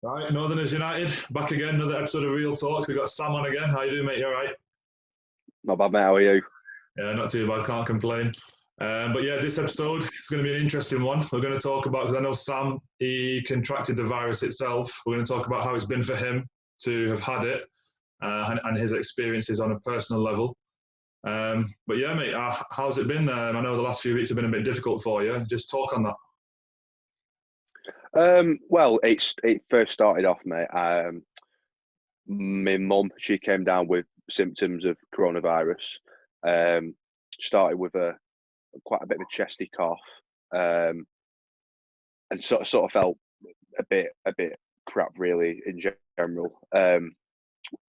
Right, Northerners United, back again, another episode of Real Talk. We've got Sam on again. How you doing, mate? You all right? Not bad, mate. How are you? Yeah, not too bad, can't complain. But yeah, this episode is going to be an interesting one. We're going to talk about, because I know Sam, he contracted the virus itself. We're going to talk about how it's been for him to have had it and his experiences on a personal level. But yeah, mate, how's it been? I know the last few weeks have been a bit difficult for you. Just talk on that. Well, it first started off, mate. My mum, she came down with symptoms of coronavirus. Started with quite a bit of a chesty cough, and sort of felt a bit crap, really, in general.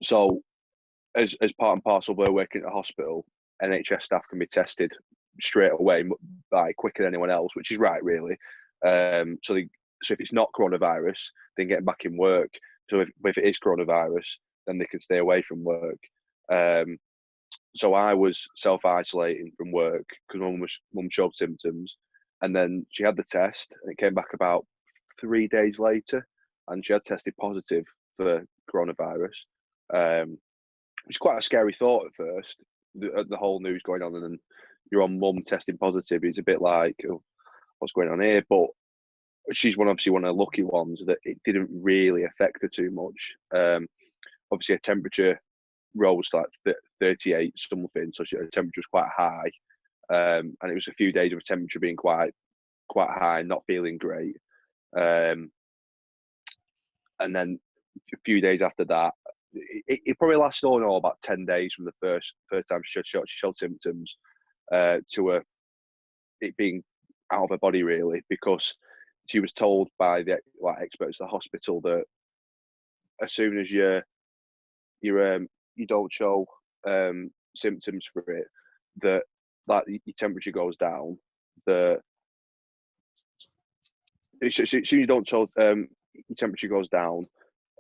So as part and parcel, we're working at a hospital. NHS staff can be tested straight away, quicker than anyone else, which is right, really. So if it's not coronavirus, then get back in work. So if it is coronavirus, then they can stay away from work. So I was self-isolating from work because mum showed symptoms, and then she had the test, and it came back about 3 days later, and she had tested positive for coronavirus. It's quite a scary thought at first, the whole news going on, and then your own mum testing positive. It's a bit like, oh, what's going on here? But she's obviously one of the lucky ones that it didn't really affect her too much. Obviously, her temperature rose to like 38 something, so her temperature was quite high, and it was a few days of her temperature being quite high, not feeling great. And then a few days after that, it probably lasted all in all about 10 days from the first time she showed symptoms to it being out of her body, really, because she was told by the experts at the hospital that as soon as you don't show symptoms for it, that your temperature goes down. As soon as you don't show your temperature goes down,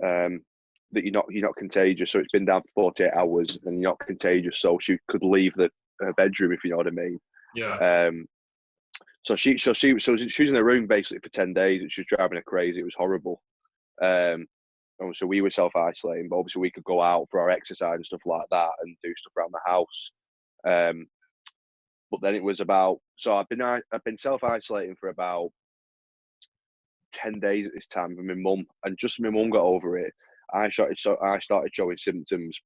that you're not contagious. So it's been down for 48 hours and you're not contagious. So she could leave her bedroom, if you know what I mean. Yeah. So she was in the room basically for 10 days, and she was driving her crazy. It was horrible. And so we were self-isolating, but obviously we could go out for our exercise and stuff like that and do stuff around the house. But then it was so I've been self-isolating for about 10 days at this time with my mum, and just my mum got over it. I started showing symptoms.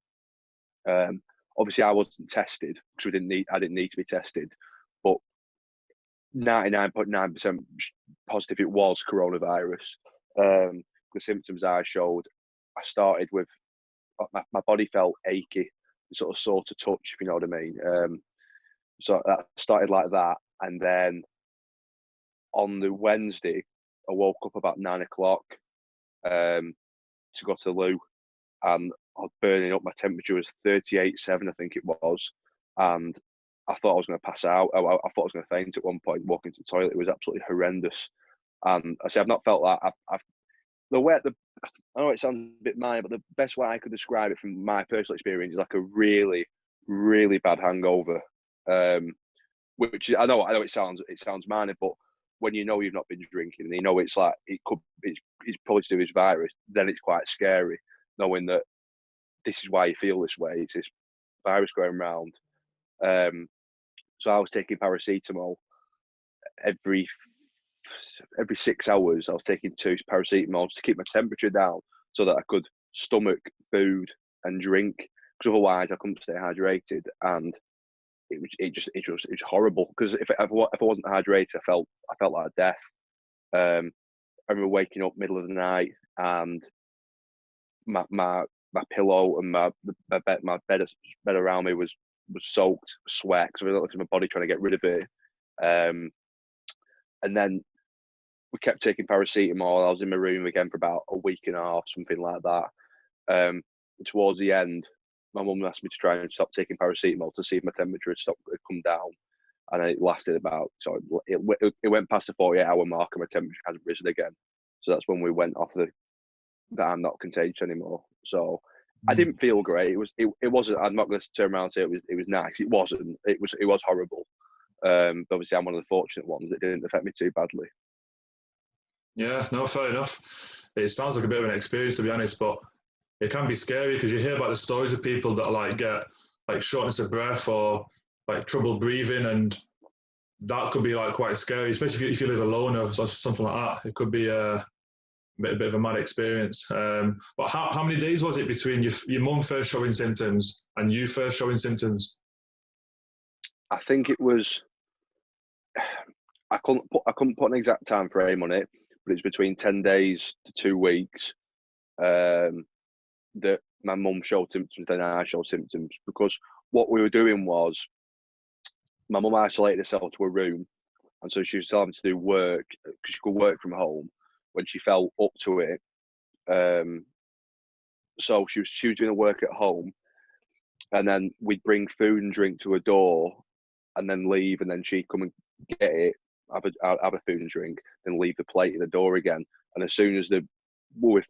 Obviously I wasn't tested because I didn't need to be tested, but 99.9% positive it was coronavirus. The symptoms I showed, I started with my body felt achy, sort of sore to touch, if you know what I mean. So that started like that, and then on the Wednesday, I woke up about 9 o'clock to go to the loo, and I was burning up. My temperature was 38.7, I think it was, and I thought I was going to pass out. I thought I was going to faint at one point walking to the toilet. It was absolutely horrendous. And I said, I've not felt that. I know it sounds a bit minor, but the best way I could describe it from my personal experience is like a really, really bad hangover. Which I know it sounds minor, but when you know you've not been drinking and you know it's like it's probably to do with this virus, then it's quite scary knowing that this is why you feel this way. It's this virus going around. So I was taking paracetamol every 6 hours. I was taking 2 paracetamols to keep my temperature down so that I could stomach food and drink, because otherwise I couldn't stay hydrated, and it was horrible. Because if I wasn't hydrated, I felt like death. I remember waking up middle of the night and my pillow and my bed around me was soaked sweat, because I looked at my body trying to get rid of it. And then we kept taking paracetamol. I was in my room again for about a week and a half, something like that. Towards the end, my mum asked me to try and stop taking paracetamol to see if my temperature had come down, and it lasted about. So it went past the 48-hour mark, and my temperature hasn't risen again. So that's when we went off that I'm not contagious anymore. So I didn't feel great. It wasn't. I'm not going to turn around and say it was nice. It wasn't. It was horrible. But obviously, I'm one of the fortunate ones that didn't affect me too badly. Yeah, no, fair enough. it sounds like a bit of an experience, to be honest, but it can be scary because you hear about the stories of people that like get like shortness of breath or like trouble breathing, and that could be like quite scary, especially if you live alone or something like that. It could be a bit of a mad experience. But how many days was it between your mum first showing symptoms and you first showing symptoms? I think it was. I couldn't put an exact time frame on it, but it's between 10 days to 2 weeks that my mum showed symptoms, then I showed symptoms. Because what we were doing was, my mum isolated herself to a room, and so she was having to do work because she could work from home when she felt up to it. So she was doing the work at home, and then we'd bring food and drink to her door, and then leave, and then she'd come and get it, have a food and drink, then leave the plate at the door again. And as soon as we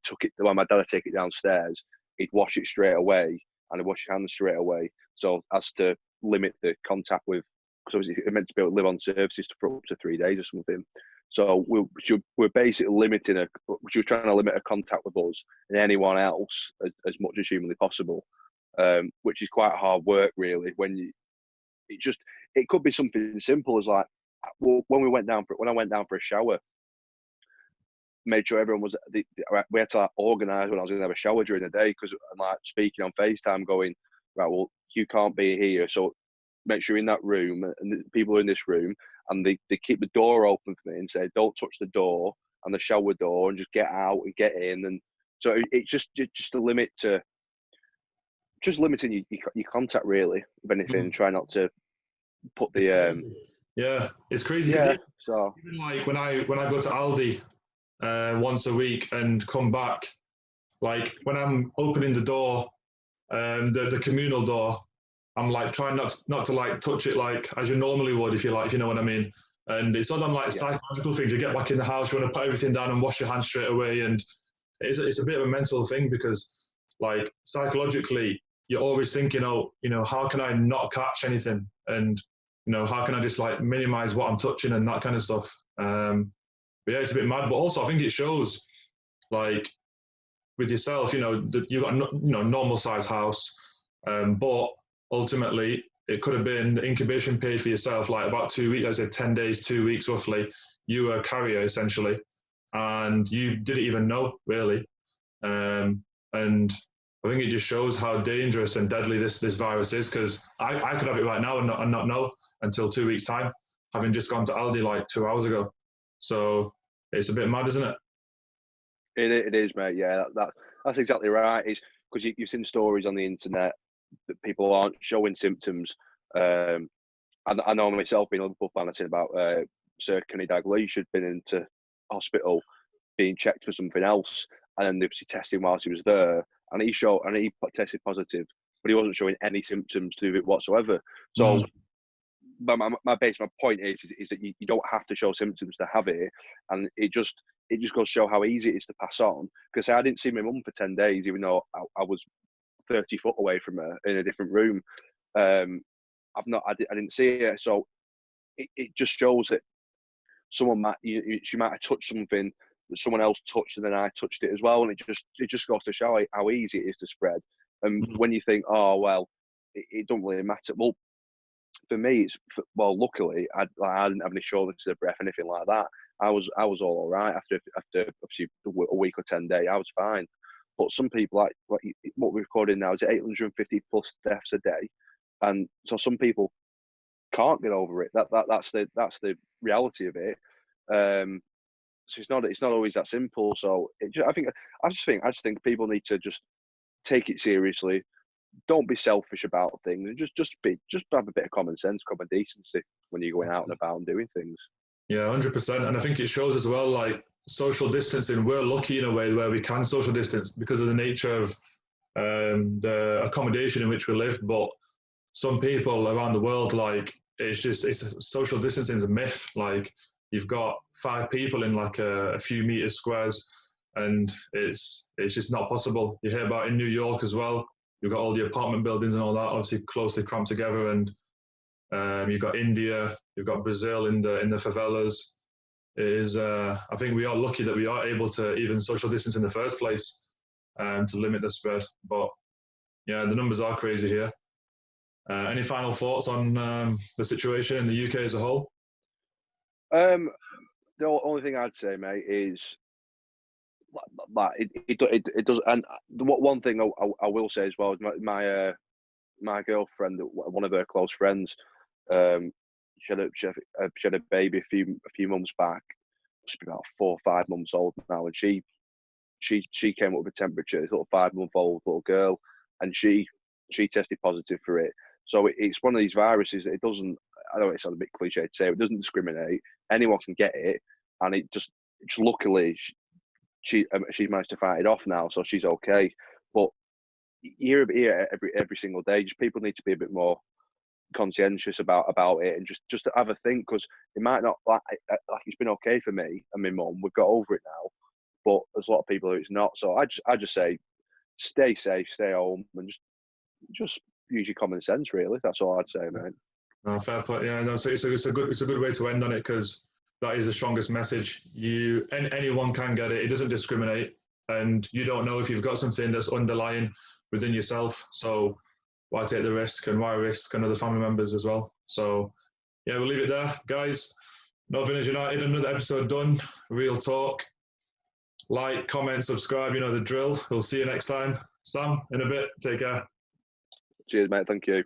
took it, well, my dad would take it downstairs, he'd wash it straight away, and he'd wash his hands straight away. So as to limit the contact with, because it meant to be able to live on services for up to 3 days or something. So we're basically limiting her. She was trying to limit her contact with us and anyone else as much as humanly possible, which is quite hard work, really. It could be something simple as like, when I went down for a shower, made sure everyone was. We had to like, organise when I was going to have a shower during the day, because I'm like speaking on FaceTime, going, right, well, you can't be here, so make sure you're in that room, and the people are in this room, and they keep the door open for me and say, don't touch the door and the shower door, and just get out and get in. And so it's just a limit to just limiting your contact, really, if anything. Try not to put the yeah, it's crazy because even like when I go to Aldi once a week and come back, like when I'm opening the door, the communal door, I'm like trying not to like touch it like as you normally would, if you know what I mean. And it's all on like psychological things. You get back in the house, you want to put everything down and wash your hands straight away, and it's a bit of a mental thing because like psychologically you're always thinking, oh, how can I not catch anything, and how can I just like minimize what I'm touching and that kind of stuff. But yeah, it's a bit mad, but also I think it shows like with yourself, that you've got a normal size house, but ultimately it could have been the incubation period for yourself, like about 2 weeks, I said 10 days, 2 weeks roughly. You were a carrier essentially, and you didn't even know really. And I think it just shows how dangerous and deadly this virus is, because I could have it right now and not know until 2 weeks time, having just gone to Aldi like 2 hours ago. So it's a bit mad, isn't it? It is, mate. Yeah, that's exactly right. It's because you've seen stories on the internet that people aren't showing symptoms. And I know myself, being a Liverpool fan, I've seen about Sir Kenny Dalglish had been into hospital being checked for something else, and then they were testing whilst he was there, and he tested positive, but he wasn't showing any symptoms to it whatsoever. So my point is that you don't have to show symptoms to have it, and it just goes to show how easy it is to pass on. Because I didn't see my mum for 10 days, even though I was 30 foot away from her in a different room. I didn't see her, so it just shows that someone she might have touched something that someone else touched, and then I touched it as well, and it just goes to show how easy it is to spread. And when you think, oh well, it don't really matter. Well, for me, luckily I didn't have any shortness of breath, anything like that. I was all right after obviously a week or 10 days. I was fine. But some people, like what we're recording now, is 850 plus deaths a day, and so some people can't get over it. That's the reality of it. So it's not always that simple. So I just think people need to just take it seriously. Don't be selfish about things, and just have a bit of common sense, common decency when you're going out and about and doing things. Yeah, 100%. And I think it shows as well, like social distancing. We're lucky in a way where we can social distance because of the nature of the accommodation in which we live. But some people around the world, like social distancing is a myth. Like you've got 5 people in like a few meters squares, and it's just not possible. You hear about in New York as well. You've got all the apartment buildings and all that, obviously closely cramped together, and you've got India, you've got Brazil in the favelas. it is. I think we are lucky that we are able to even social distance in the first place, to limit the spread. But yeah, the numbers are crazy here. Any final thoughts on the situation in the UK as a whole? The only thing I'd say, mate, is it does. And one thing I will say as well is my girlfriend, one of her close friends, she had a baby a few months back. Must be about 4 or 5 months old now, and she came up with a temperature. This little 5-month-old little girl, and she tested positive for it. So it's one of these viruses that it doesn't. I know it sounds a bit cliche to say, it doesn't discriminate. Anyone can get it, and it just luckily she's managed to fight it off now, so she's okay. But here every single day, just people need to be a bit more conscientious about it, and just to have a think, because it might not like it's been okay for me and my mum. We've got over it now, but there's a lot of people who it's not. So I just say, stay safe, stay home, and just use your common sense. Really, that's all I'd say, mate. Fair point. Yeah, no, so it's a good way to end on it, because that is the strongest message. Anyone can get it. It doesn't discriminate, and you don't know if you've got something that's underlying within yourself. So why take the risk, and why risk another family members as well? So yeah, we'll leave it there, guys. No Village United, another episode done. Real talk. Like, comment, subscribe. You know the drill. We'll see you next time. Sam, in a bit. Take care. Cheers, mate. Thank you.